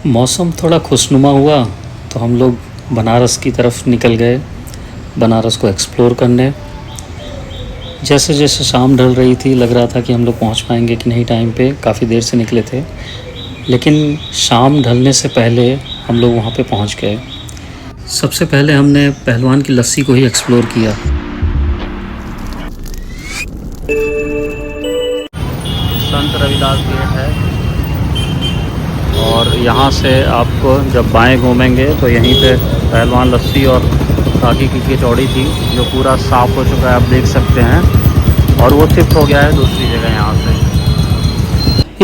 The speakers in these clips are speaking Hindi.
मौसम थोड़ा खुशनुमा हुआ तो हम लोग बनारस की तरफ निकल गए, बनारस को एक्सप्लोर करने। जैसे जैसे शाम ढल रही थी लग रहा था कि हम लोग पहुंच पाएंगे कि नहीं टाइम पे, काफ़ी देर से निकले थे, लेकिन शाम ढलने से पहले हम लोग वहां पे पहुंच गए। सबसे पहले हमने पहलवान की लस्सी को ही एक्सप्लोर किया। संत रविदास गेट है और यहाँ से आपको जब बाएं घूमेंगे तो यहीं पे पहलवान लस्सी और काकी की कचौड़ी थी जो पूरा साफ़ हो चुका है, आप देख सकते हैं, और वो शिफ्ट हो गया है दूसरी जगह यहाँ से।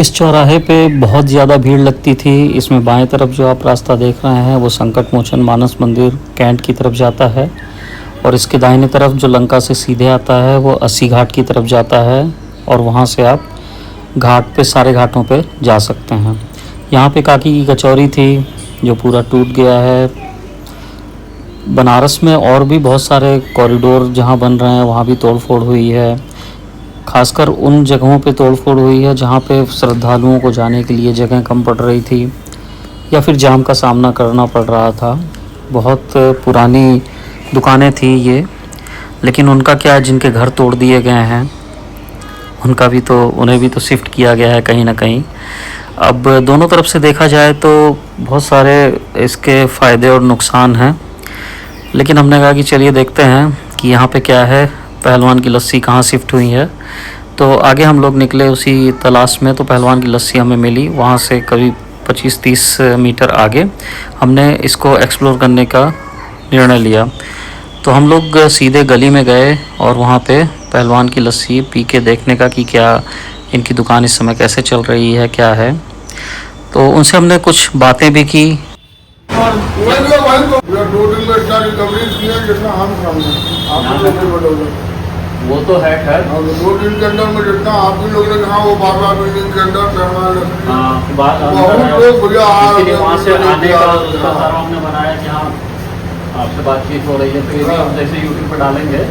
इस चौराहे पे बहुत ज़्यादा भीड़ लगती थी। इसमें बाएं तरफ जो आप रास्ता देख रहे हैं वो संकट मोचन मानस मंदिर कैंट की तरफ जाता है, और इसके दाहिने तरफ जो लंका से सीधे आता है वो अस्सी घाट की तरफ जाता है, और वहाँ से आप घाट पे सारे घाटों पे जा सकते हैं। यहाँ पे काकी की कचौरी थी जो पूरा टूट गया है। बनारस में और भी बहुत सारे कॉरिडोर जहाँ बन रहे हैं वहाँ भी तोड़फोड़ हुई है, खासकर उन जगहों पे तोड़फोड़ हुई है जहाँ पे श्रद्धालुओं को जाने के लिए जगह कम पड़ रही थी या फिर जाम का सामना करना पड़ रहा था। बहुत पुरानी दुकानें थी ये, लेकिन उनका क्या, जिनके घर तोड़ दिए गए हैं उन्हें भी तो शिफ्ट किया गया है कहीं ना कहीं। अब दोनों तरफ से देखा जाए तो बहुत सारे इसके फ़ायदे और नुकसान हैं, लेकिन हमने कहा कि चलिए देखते हैं कि यहाँ पे क्या है, पहलवान की लस्सी कहाँ शिफ्ट हुई है। तो आगे हम लोग निकले उसी तलाश में, तो पहलवान की लस्सी हमें मिली। वहाँ से करीब 25-30 मीटर आगे हमने इसको एक्सप्लोर करने का निर्णय लिया। तो हम लोग सीधे गली में गए और वहाँ पे पहलवान की लस्सी पी के देखने का कि क्या इनकी दुकान इस समय कैसे चल रही है, क्या है। तो उनसे हमने कुछ बातें भी की। वो तो है खैर, 2 दिन के अंदर में जितना आप भी लोग ने कहा वो 12 बिल्डिंग के अंदर वहाँ से आने का सारा हमने बनाया कि हाँ आपसे बातचीत हो रही है, तो ये भी हम जैसे यूट्यूब पर डालेंगे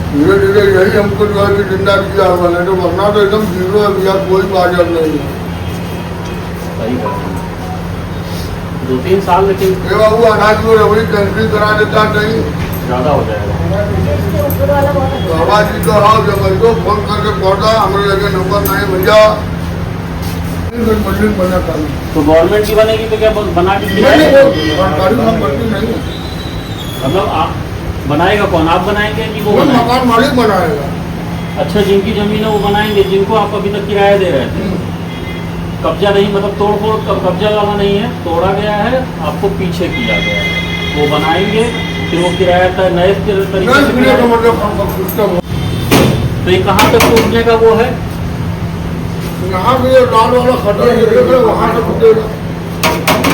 धीरे धीरे, यही हमको जो है कि जिंदा किया हुआ है, तो वरना तो एकदम जीरो है भैया, कोई बाजार नहीं है। सही बात, 2-3 साल, लेकिन बाबू अनाज को रबड़ी कैंसिल करा देता नहीं ज़्यादा हो जाएगा। बाबा जी तो हाँ जब तो फोन करके पहुँचा, हमारे लगे नंबर नहीं भैया, बिल्डिंग बना था। तो गवर्नमेंट की बनेगी तो क्या बना के नहीं, मतलब आप बनाएगा कौन, आप बनाएंगे कि वो मकान मालिक बनाएगा? अच्छा, जिनकी ज़मीन है वो बनाएंगे, जिनको आप अभी तक किराया दे रहे थे। कब्जा नहीं, मतलब तोड़-फोड़ कब्जा वाला नहीं है, तोड़ा गया है, आपको पीछे किया गया है, वो बनाएंगे फिर वो किराया था नए तरीके से। मतलब तो ये कहाँ तक टूटने का वो है? यहाँ भी लाल वाला खतर वहाँ से टूटेगा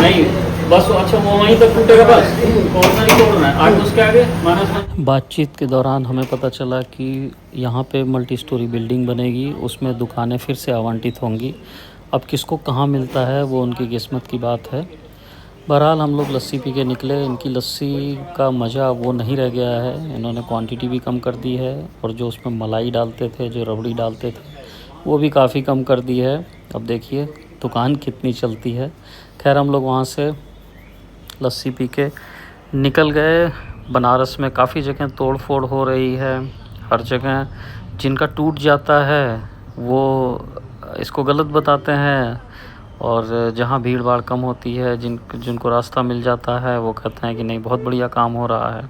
नहीं, बस अच्छा वो वहीं तक टूटेगा बस, कौन सा नहीं तोड़ना है आगे, उसके आगे मानस। बातचीत के दौरान हमें पता चला कि यहाँ पे मल्टी स्टोरी बिल्डिंग बनेगी, उसमें दुकानें फिर से आवंटित होंगी। अब किसको कहाँ मिलता है वो उनकी किस्मत की बात है। बहरहाल हम लोग लस्सी पी के निकले। इनकी लस्सी का मज़ा वो नहीं रह गया है, इन्होंने क्वांटिटी भी कम कर दी है, और जो उसमें मलाई डालते थे, जो रबड़ी डालते थे, वो भी काफ़ी कम कर दी है। अब देखिए दुकान कितनी चलती है। खैर हम लोग वहाँ से लस्सी पी के निकल गए। बनारस में काफ़ी जगह तोड़ फोड़ हो रही है, हर जगह जिनका टूट जाता है वो इसको गलत बताते हैं, और जहाँ भीड़ भाड़ कम होती है, जिनको रास्ता मिल जाता है वो कहते हैं कि नहीं बहुत बढ़िया काम हो रहा है।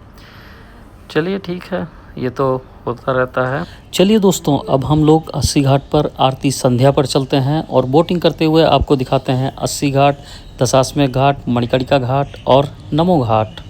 चलिए ठीक है, ये तो होता रहता है। चलिए दोस्तों, अब हम लोग अस्सी घाट पर आरती संध्या पर चलते हैं और बोटिंग करते हुए आपको दिखाते हैं अस्सी घाट, दशाश्वमेध घाट, मणिकर्णिका घाट और नमो घाट।